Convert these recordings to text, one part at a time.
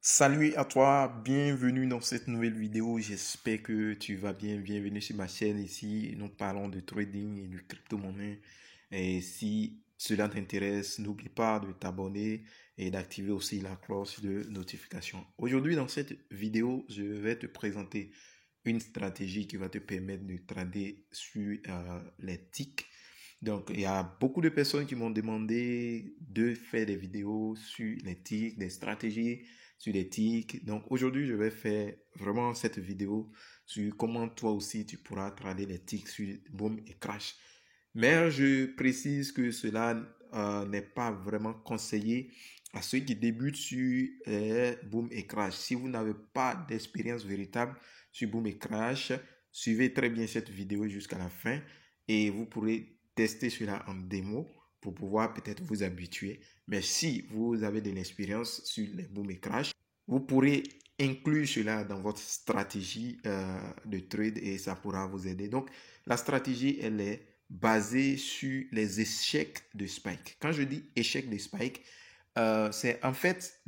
Salut à toi, bienvenue dans cette nouvelle vidéo. J'espère que tu vas bien. Bienvenue sur ma chaîne. Ici, nous parlons de trading et de crypto-monnaie. Et si cela t'intéresse, n'oublie pas de t'abonner et d'activer aussi la cloche de notification. Aujourd'hui, dans cette vidéo, je vais te présenter une stratégie qui va te permettre de trader sur les ticks. Donc, il y a beaucoup de personnes qui m'ont demandé de faire des vidéos sur les ticks, des stratégies sur les ticks. Donc, aujourd'hui, je vais faire vraiment cette vidéo sur comment toi aussi tu pourras trader les ticks sur Boom et Crash. Mais je précise que cela n'est pas vraiment conseillé à ceux qui débutent sur Boom et Crash. Si vous n'avez pas d'expérience véritable sur Boom et Crash, suivez très bien cette vidéo jusqu'à la fin et vous pourrez tester cela en démo pour pouvoir peut-être vous habituer. Mais si vous avez de l'expérience sur les Boom et Crash, vous pourrez inclure cela dans votre stratégie de trade et ça pourra vous aider. Donc, la stratégie, elle est basée sur les échecs de spike. Quand je dis échecs de spike, c'est en fait,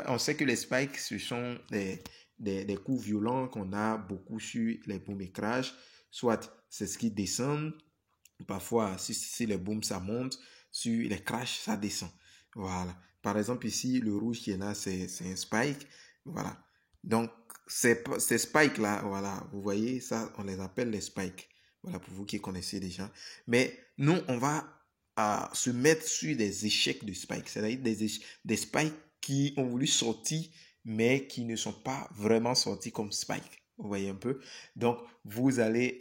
on sait que les spikes, ce sont des coups violents qu'on a beaucoup sur les booms et crash. Soit c'est ce qui descend, parfois si les booms ça monte, sur les crash ça descend. Voilà. Par exemple ici, le rouge qui est là, c'est un spike. Voilà. Donc, ces spikes-là, voilà, vous voyez, ça, on les appelle les spikes. Voilà, pour vous qui connaissez déjà. Mais nous, on va se mettre sur des échecs de spikes. C'est-à-dire des spikes qui ont voulu sortir, mais qui ne sont pas vraiment sortis comme spikes. Vous voyez un peu? Donc, vous allez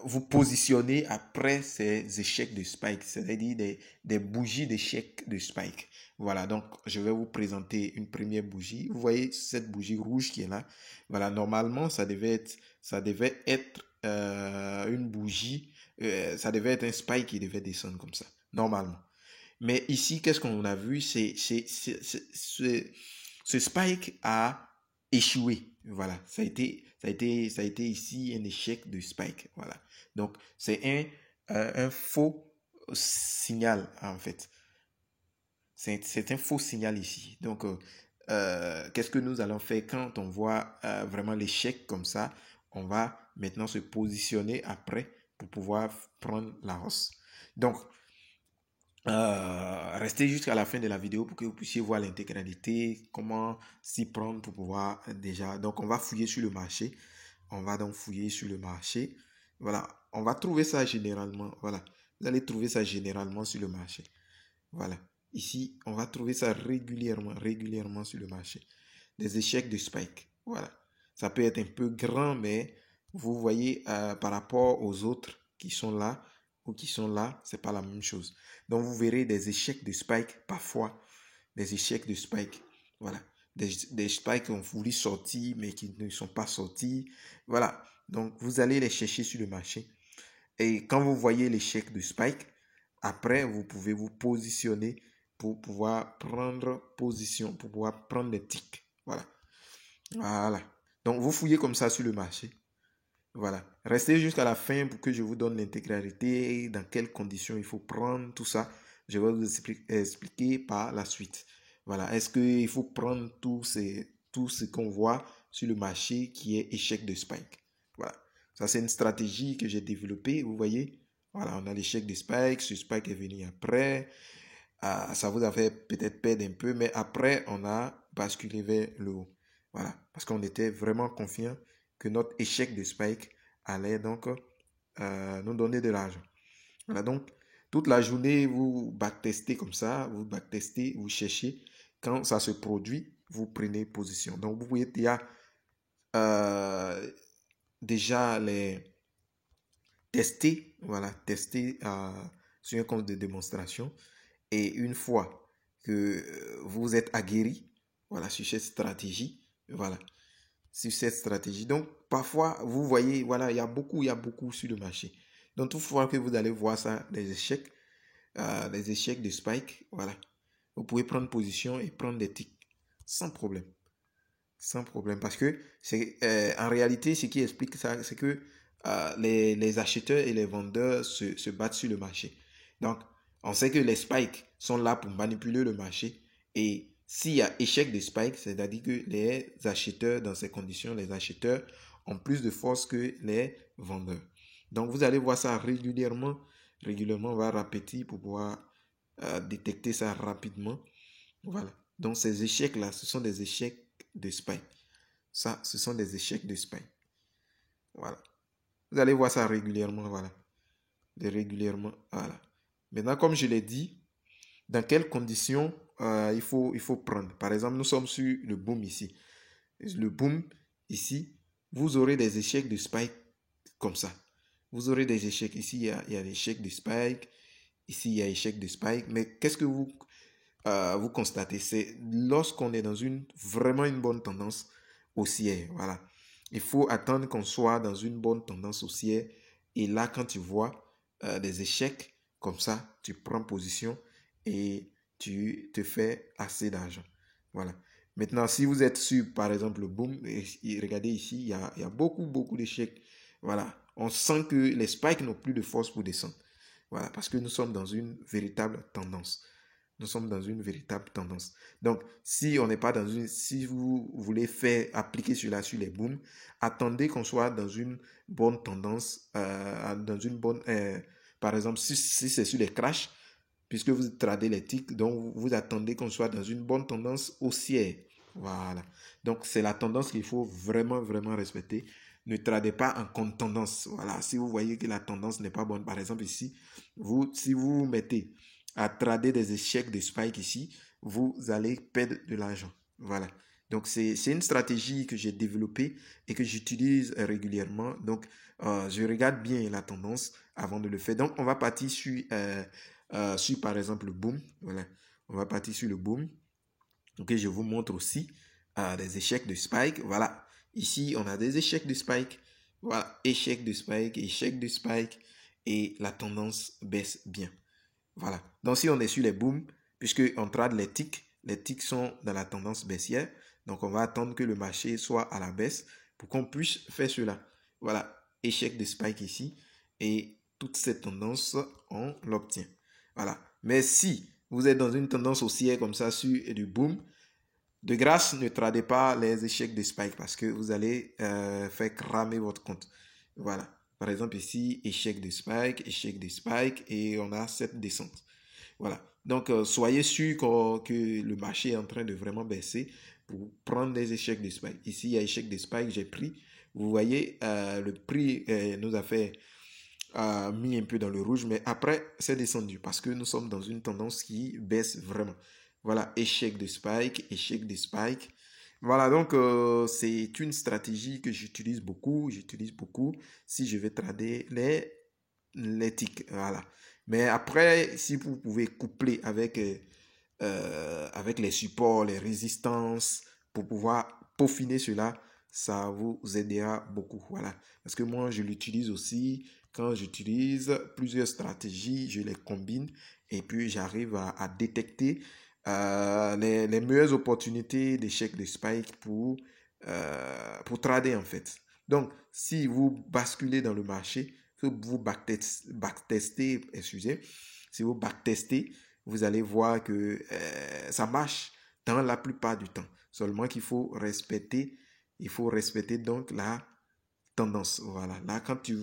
vous positionner après ces échecs de spike, c'est-à-dire des bougies d'échecs de spike. Voilà, donc je vais vous présenter une première bougie. Vous voyez cette bougie rouge qui est là. Voilà, normalement, ça devait être une bougie, ça devait être un spike qui devait descendre comme ça, normalement. Mais ici, qu'est-ce qu'on a vu? Ce spike a échoué. Voilà, ça a été ici un échec de spike. Voilà. Donc, c'est un faux signal, en fait. C'est un faux signal ici. Donc, qu'est-ce que nous allons faire quand on voit vraiment l'échec comme ça? On va maintenant se positionner après pour pouvoir prendre la hausse. Donc, restez jusqu'à la fin de la vidéo pour que vous puissiez voir l'intégralité, comment s'y prendre pour pouvoir déjà. Donc, on va fouiller sur le marché. On va donc fouiller sur le marché. Voilà, on va trouver ça généralement. Voilà, vous allez trouver ça généralement sur le marché. Voilà, ici, on va trouver ça régulièrement sur le marché. Des échecs de spike. Voilà, ça peut être un peu grand, mais vous voyez par rapport aux autres qui sont là, ou qui sont là, c'est pas la même chose. Donc vous verrez des échecs de spike parfois, des échecs de spike. Voilà, des spikes qui ont voulu sortir mais qui ne sont pas sortis. Voilà, donc vous allez les chercher sur le marché. Et quand vous voyez l'échec de spike, après vous pouvez vous positionner pour pouvoir prendre position, pour pouvoir prendre des ticks. Voilà, voilà. Donc vous fouillez comme ça sur le marché. Voilà. Restez jusqu'à la fin pour que je vous donne l'intégralité, dans quelles conditions il faut prendre, tout ça. Je vais vous expliquer par la suite. Voilà. Est-ce qu'il faut prendre tout ce qu'on voit sur le marché qui est échec de spike? Voilà. Ça, c'est une stratégie que j'ai développée. Vous voyez? Voilà, on a l'échec de spike. Ce spike est venu après. Ça vous a fait peut-être perdre un peu, mais après, on a basculé vers le haut. Voilà. Parce qu'on était vraiment confiant que notre échec de spike allait donc nous donner de l'argent. Voilà, donc toute la journée, vous backtestez comme ça, vous backtestez, vous cherchez. Quand ça se produit, vous prenez position. Donc vous voyez, il y a déjà les tester, voilà, tester sur un compte de démonstration. Et une fois que vous êtes aguerri, voilà, sur cette stratégie, voilà, sur cette stratégie. Donc, parfois, vous voyez, voilà, il y a beaucoup sur le marché. Donc, toute fois que vous allez voir ça, les échecs de spike, voilà, vous pouvez prendre position et prendre des ticks sans problème. Sans problème. Parce que c'est en réalité, ce qui explique ça, c'est que les acheteurs et les vendeurs se battent sur le marché. Donc, on sait que les spikes sont là pour manipuler le marché et S'il y a échec de spike, c'est-à-dire que les acheteurs, dans ces conditions, les acheteurs ont plus de force que les vendeurs. Donc, vous allez voir ça régulièrement. Régulièrement, on va répéter pour pouvoir détecter ça rapidement. Voilà. Donc, ces échecs-là, ce sont des échecs de spike. Ça, ce sont des échecs de spike. Voilà. Vous allez voir ça régulièrement. Voilà. Régulièrement. Voilà. Maintenant, comme je l'ai dit, dans quelles conditions il faut prendre. Par exemple, nous sommes sur le boom ici. Le boom ici, vous aurez des échecs de spike comme ça. Vous aurez des échecs. Ici, il y a l'échec de spike. Ici, il y a échec de spike. Mais qu'est-ce que vous constatez? C'est lorsqu'on est dans vraiment une bonne tendance haussière. Voilà. Il faut attendre qu'on soit dans une bonne tendance haussière. Et là, quand tu vois des échecs comme ça, tu prends position et tu te fais assez d'argent. Voilà. Maintenant, si vous êtes sur, par exemple, le boom, et regardez ici, il y a beaucoup d'échecs. Voilà. On sent que les spikes n'ont plus de force pour descendre. Voilà. Parce que nous sommes dans une véritable tendance. Nous sommes dans une véritable tendance. Donc, si on n'est pas dans si vous voulez faire appliquer cela sur les booms, attendez qu'on soit dans une bonne tendance, dans une bonne, par exemple, si c'est sur les crashs, puisque vous tradez les ticks, donc vous attendez qu'on soit dans une bonne tendance haussière. Voilà. Donc, c'est la tendance qu'il faut vraiment respecter. Ne tradez pas en contre-tendance. Voilà. Si vous voyez que la tendance n'est pas bonne, par exemple ici, si vous mettez à trader des échecs de spike ici, vous allez perdre de l'argent. Voilà. Donc, c'est une stratégie que j'ai développée et que j'utilise régulièrement. Donc, je regarde bien la tendance avant de le faire. Donc, on va partir sur par exemple, le boom. Voilà. On va partir sur le boom. Donc, je vous montre aussi des échecs de spike. Voilà. Ici, on a des échecs de spike. Voilà. Échec de spike, échec de spike. Et la tendance baisse bien. Voilà. Donc, si on est sur les booms, puisqu'on trade les ticks sont dans la tendance baissière. Donc, on va attendre que le marché soit à la baisse pour qu'on puisse faire cela. Voilà. Échec de spike ici. Et toute cette tendance, on l'obtient. Voilà. Mais si vous êtes dans une tendance haussière comme ça sur du boom, de grâce, ne tradez pas les échecs de spike parce que vous allez faire cramer votre compte. Voilà. Par exemple, ici, échec de spike et on a cette descente. Voilà. Donc, soyez sûr que le marché est en train de vraiment baisser pour prendre des échecs de spike. Ici, il y a échec de spike, j'ai pris. Vous voyez, le prix nous a fait mis un peu dans le rouge, mais après, c'est descendu parce que nous sommes dans une tendance qui baisse vraiment. Voilà, échec de spike, échec de spike. Voilà, donc c'est une stratégie que j'utilise beaucoup. J'utilise beaucoup si je vais trader les ticks. Voilà. Mais après, si vous pouvez coupler avec les supports, les résistances, pour pouvoir peaufiner cela, ça vous aidera beaucoup. Voilà. Parce que moi, je l'utilise aussi. Quand j'utilise plusieurs stratégies, je les combine et puis j'arrive à détecter les meilleures opportunités d'échec de spike pour trader en fait. Donc, si vous basculez dans le marché, si vous backtestez, excusez, si vous backtestez, vous allez voir que ça marche dans la plupart du temps. Seulement il faut respecter donc la tendance. Voilà. Là, quand tu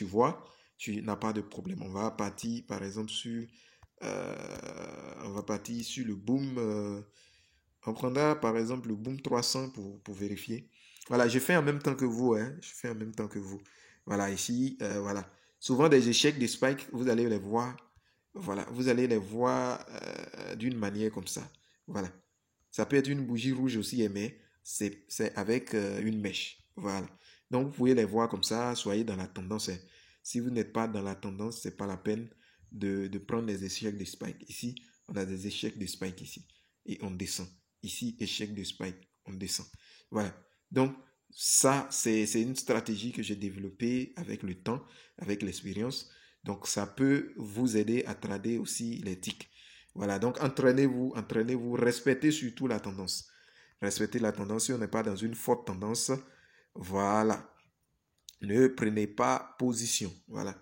vois, tu n'as pas de problème. On va partir, par exemple, on va partir sur le boom. On prendra, par exemple, le boom 300 pour vérifier. Voilà, je fais en même temps que vous. Hein. Je fais en même temps que vous. Voilà, ici, voilà. Souvent, des échecs, des spikes, vous allez les voir. Voilà, vous allez les voir d'une manière comme ça. Voilà. Ça peut être une bougie rouge aussi, mais c'est avec une mèche. Voilà. Donc, vous pouvez les voir comme ça, soyez dans la tendance. Hein. Si vous n'êtes pas dans la tendance, c'est pas la peine de prendre les échecs de spike. Ici, on a des échecs de spike ici. Et on descend. Ici, échec de spike, on descend. Voilà. Donc, ça, c'est une stratégie que j'ai développée avec le temps, avec l'expérience. Donc, ça peut vous aider à trader aussi les ticks. Voilà, donc entraînez-vous, respectez surtout la tendance. Respectez la tendance si on n'est pas dans une forte tendance. Voilà, ne prenez pas position. Voilà,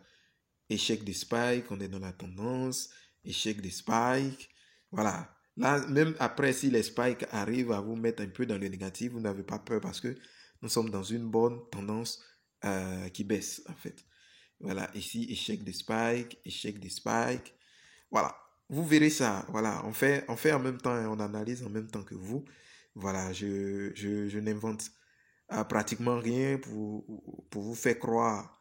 échec des spikes, on est dans la tendance, échec des spikes. Voilà, Là, même après, si les spikes arrivent à vous mettre un peu dans le négatif, vous n'avez pas peur parce que nous sommes dans une bonne tendance qui baisse, en fait. Voilà, ici, échec de spike, échec de spike. Voilà, vous verrez ça. Voilà, on fait en même temps et on analyse en même temps que vous. Voilà, je n'invente pratiquement rien pour vous faire croire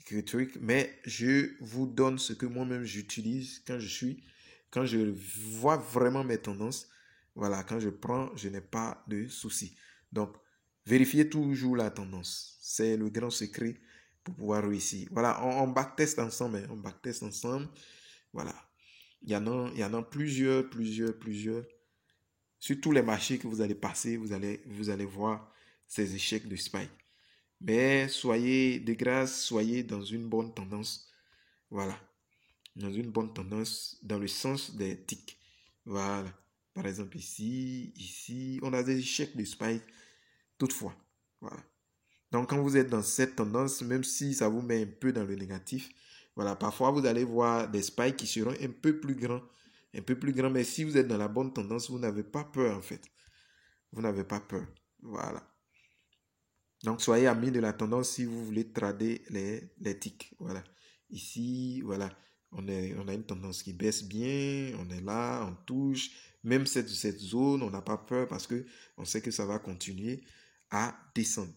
que truc, mais je vous donne ce que moi-même j'utilise quand je vois vraiment mes tendances. Voilà, quand je prends, je n'ai pas de soucis. Donc, vérifiez toujours la tendance. C'est le grand secret pour pouvoir réussir. Voilà, on backtest ensemble. On backtest ensemble. Voilà. Il y en a plusieurs. Sur tous les marchés que vous allez passer, vous allez voir ces échecs de spike. Mais soyez de grâce, soyez dans une bonne tendance. Voilà. Dans une bonne tendance, dans le sens des tics. Voilà. Par exemple, ici, on a des échecs de spike toutefois. Voilà. Donc, quand vous êtes dans cette tendance, même si ça vous met un peu dans le négatif, voilà, parfois vous allez voir des spikes qui seront un peu plus grands. Un peu plus grands, mais si vous êtes dans la bonne tendance, vous n'avez pas peur en fait. Vous n'avez pas peur. Voilà. Donc, soyez amis de la tendance si vous voulez trader les ticks. Voilà. Ici, voilà. On a une tendance qui baisse bien. On est là, on touche. Même cette zone, on n'a pas peur parce que on sait que ça va continuer à descendre.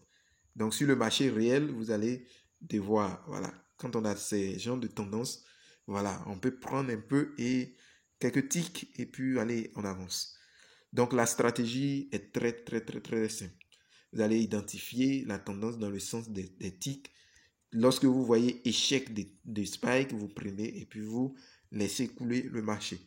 Donc, sur le marché réel, vous allez devoir, voilà, quand on a ces genres de tendances, voilà, on peut prendre un peu et quelques ticks et puis aller en avance. Donc, la stratégie est très simple. Vous allez identifier la tendance dans le sens des ticks. Lorsque vous voyez échec de spike, vous prenez et puis vous laissez couler le marché.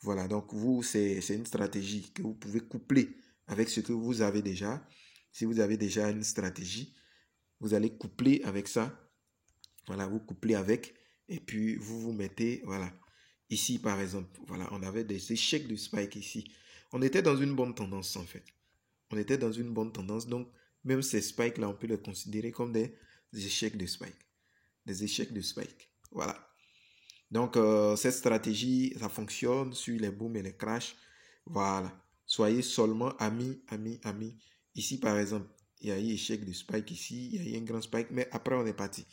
Voilà, donc vous, c'est une stratégie que vous pouvez coupler avec ce que vous avez déjà. Si vous avez déjà une stratégie, vous allez coupler avec ça. Voilà, vous couplez avec et puis vous vous mettez, voilà. Ici, par exemple, voilà, on avait des échecs de spike ici. On était dans une bonne tendance en fait. On était dans une bonne tendance. Donc, même ces spikes-là, on peut les considérer comme des échecs de spike. Des échecs de spike. Voilà. Donc, cette stratégie, ça fonctionne sur les booms et les crashs. Voilà. Soyez seulement amis. Ici, par exemple, il y a eu échec de spike ici. Il y a eu un grand spike, mais après, on est parti.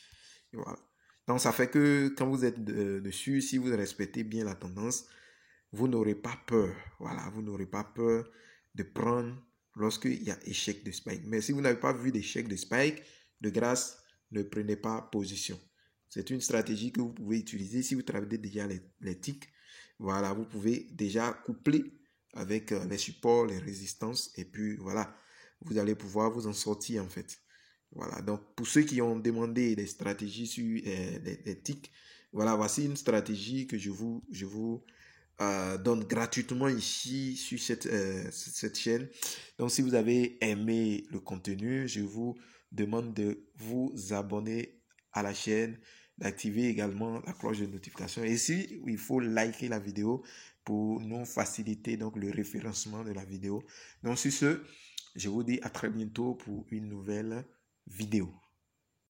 Voilà. Donc, ça fait que quand vous êtes dessus, si vous respectez bien la tendance, vous n'aurez pas peur. Voilà, vous n'aurez pas peur de prendre lorsqu'il y a échec de spike. Mais si vous n'avez pas vu d'échec de spike, de grâce, ne prenez pas position. C'est une stratégie que vous pouvez utiliser si vous travaillez déjà les ticks. Voilà, vous pouvez déjà coupler avec les supports, les résistances, et puis voilà, vous allez pouvoir vous en sortir en fait. Voilà, donc pour ceux qui ont demandé des stratégies sur les ticks, voilà, voici une stratégie que je vous donne gratuitement ici sur cette chaîne. Donc, si vous avez aimé le contenu, je vous demande de vous abonner à la chaîne, d'activer également la cloche de notification. Et si il faut liker la vidéo pour nous faciliter donc le référencement de la vidéo. Donc, sur ce, je vous dis à très bientôt pour une nouvelle vidéo.